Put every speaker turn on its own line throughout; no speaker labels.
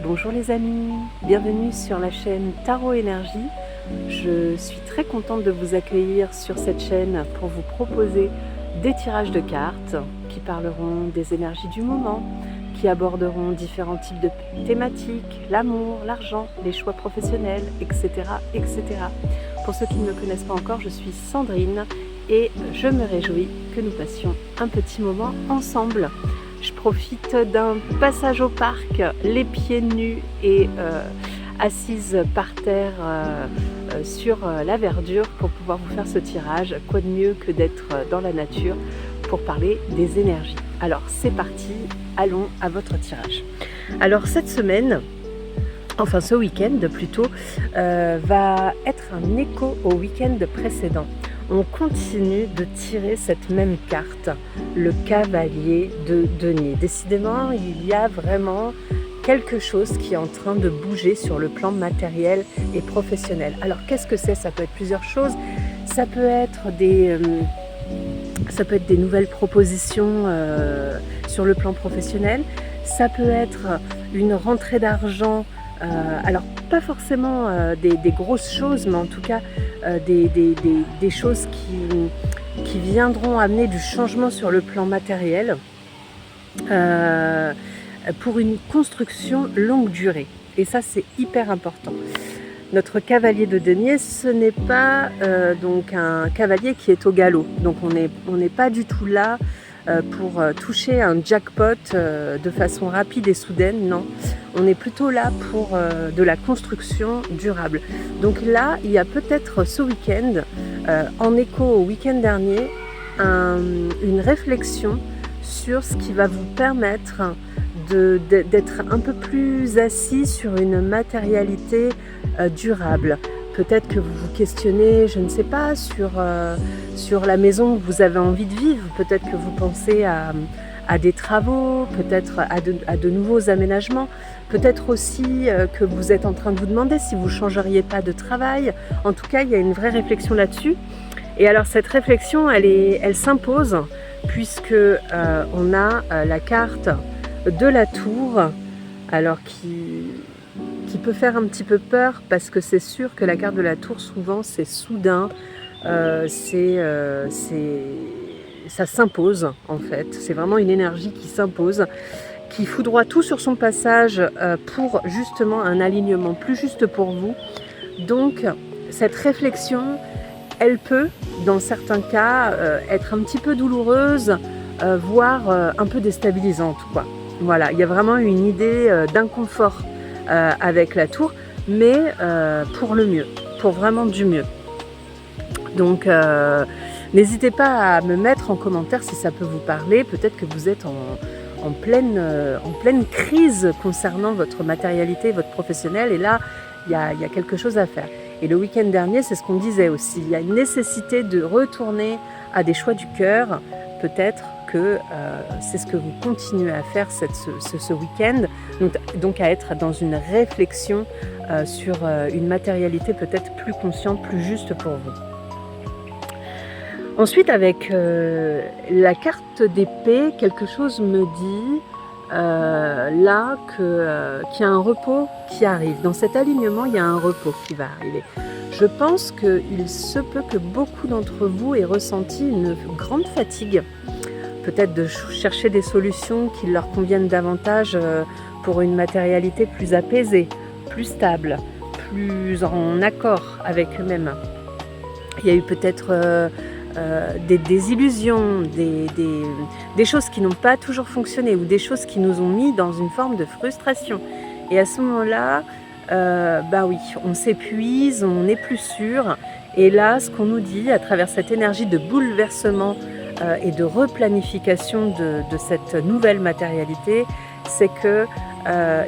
Bonjour les amis, bienvenue sur la chaîne Tarot Énergie. Je suis très contente de vous accueillir sur cette chaîne pour vous proposer des tirages de cartes qui parleront des énergies du moment, qui aborderont différents types de thématiques, l'amour, l'argent, les choix professionnels, etc., etc. Pour ceux qui ne me connaissent pas encore, je suis Sandrine et je me réjouis que nous passions un petit moment ensemble. Je profite d'un passage au parc, les pieds nus et assise par terre sur la verdure pour pouvoir vous faire ce tirage. Quoi de mieux que d'être dans la nature pour parler des énergies. Alors c'est parti, allons à votre tirage. Alors cette semaine, enfin ce week-end plutôt, va être un écho au week-end précédent. On continue de tirer cette même carte, le cavalier de denier. Décidément, il y a vraiment quelque chose qui est en train de bouger sur le plan matériel et professionnel. Alors qu'est-ce que c'est? Ça peut être plusieurs choses. Ça peut être des nouvelles propositions sur le plan professionnel. Ça peut être une rentrée d'argent. Alors pas forcément des grosses choses, mais en tout cas des choses qui viendront amener du changement sur le plan matériel pour une construction longue durée. Et ça c'est hyper important. Notre cavalier de denier, ce n'est pas donc un cavalier qui est au galop. Donc on n'est pas du tout là pour toucher un jackpot de façon rapide et soudaine, non. On est plutôt là pour de la construction durable. Donc là, il y a peut-être ce week-end, en écho au week-end dernier, une réflexion sur ce qui va vous permettre d'être un peu plus assis sur une matérialité durable. Peut-être que vous vous questionnez, je ne sais pas, sur la maison que vous avez envie de vivre. Peut-être que vous pensez à des travaux, peut-être à de nouveaux aménagements. Peut-être aussi que vous êtes en train de vous demander si vous ne changeriez pas de travail. En tout cas, il y a une vraie réflexion là-dessus. Et alors cette réflexion, elle s'impose puisque on a la carte de la tour, alors qui peut faire un petit peu peur parce que c'est sûr que la carte de la tour, souvent, c'est soudain, ça s'impose en fait. C'est vraiment une énergie qui s'impose, qui foudroie tout sur son passage pour justement un alignement plus juste pour vous. Donc cette réflexion, elle peut, dans certains cas, être un petit peu douloureuse, voire un peu déstabilisante, quoi. Voilà, il y a vraiment une idée d'inconfort avec la tour, mais pour le mieux, pour vraiment du mieux. Donc n'hésitez pas à me mettre en commentaire si ça peut vous parler. Peut-être que vous êtes en pleine crise concernant votre matérialité, votre professionnel, et là il y a quelque chose à faire. Et le week-end dernier, c'est ce qu'on disait aussi, il y a une nécessité de retourner à des choix du cœur. Peut-être que c'est ce que vous continuez à faire ce week-end, donc à être dans une réflexion sur une matérialité peut-être plus consciente, plus juste pour vous. Ensuite, avec la carte d'épée, quelque chose me dit là qu'il y a un repos qui arrive. Dans cet alignement, il y a un repos qui va arriver. Je pense qu'il se peut que beaucoup d'entre vous aient ressenti une grande fatigue, peut-être de chercher des solutions qui leur conviennent davantage pour une matérialité plus apaisée, plus stable, plus en accord avec eux-mêmes. Il y a eu peut-être des désillusions, des choses qui n'ont pas toujours fonctionné ou des choses qui nous ont mis dans une forme de frustration. Et à ce moment-là, oui, on s'épuise, on n'est plus sûr. Et là, ce qu'on nous dit à travers cette énergie de bouleversement et de replanification de cette nouvelle matérialité, c'est que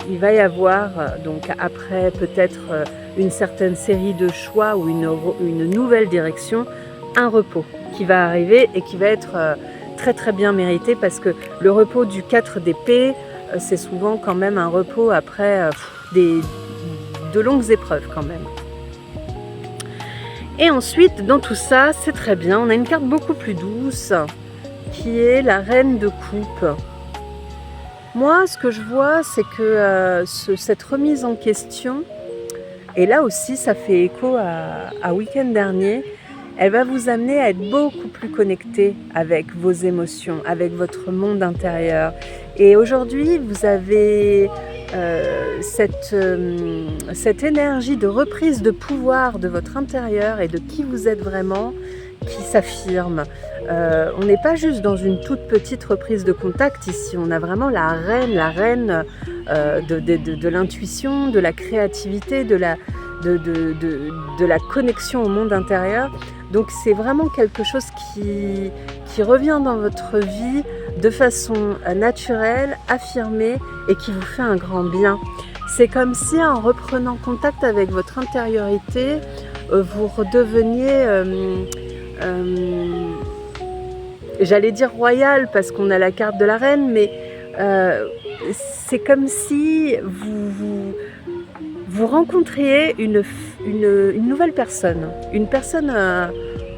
il va y avoir, donc après peut-être une certaine série de choix ou une nouvelle direction, un repos qui va arriver et qui va être très très bien mérité, parce que le repos du 4 d'épée, c'est souvent quand même un repos après de longues épreuves quand même. Et ensuite, dans tout ça, c'est très bien, on a une carte beaucoup plus douce qui est la reine de coupe. Moi, ce que je vois, c'est que cette remise en question, et là aussi, ça fait écho à week-end dernier, elle va vous amener à être beaucoup plus connecté avec vos émotions, avec votre monde intérieur. Et aujourd'hui, vous avez cette énergie de reprise de pouvoir de votre intérieur et de qui vous êtes vraiment qui s'affirme. On n'est pas juste dans une toute petite reprise de contact ici, on a vraiment la reine de l'intuition, de la créativité, de la connexion au monde intérieur. Donc c'est vraiment quelque chose qui revient dans votre vie de façon naturelle, affirmée et qui vous fait un grand bien. C'est comme si en reprenant contact avec votre intériorité, vous redeveniez, j'allais dire royal parce qu'on a la carte de la reine, mais c'est comme si vous rencontriez une nouvelle personne, une personne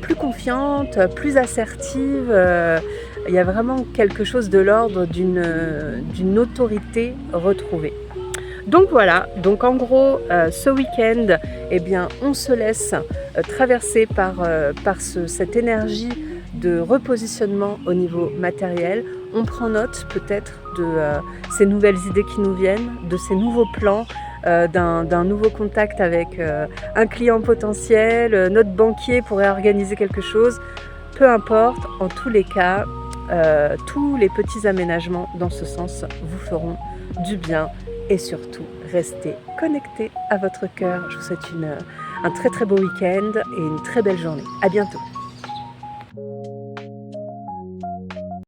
plus confiante, plus assertive. Il y a vraiment quelque chose de l'ordre d'une autorité retrouvée. Donc voilà, donc en gros, ce week-end, eh bien, on se laisse traverser par cette énergie de repositionnement au niveau matériel. On prend note peut-être de ces nouvelles idées qui nous viennent, de ces nouveaux plans, d'un nouveau contact avec un client potentiel, notre banquier pourrait organiser quelque chose. Peu importe, en tous les cas, tous les petits aménagements dans ce sens vous feront du bien et surtout restez connectés à votre cœur. Je vous souhaite un très très beau week-end et une très belle journée. À bientôt.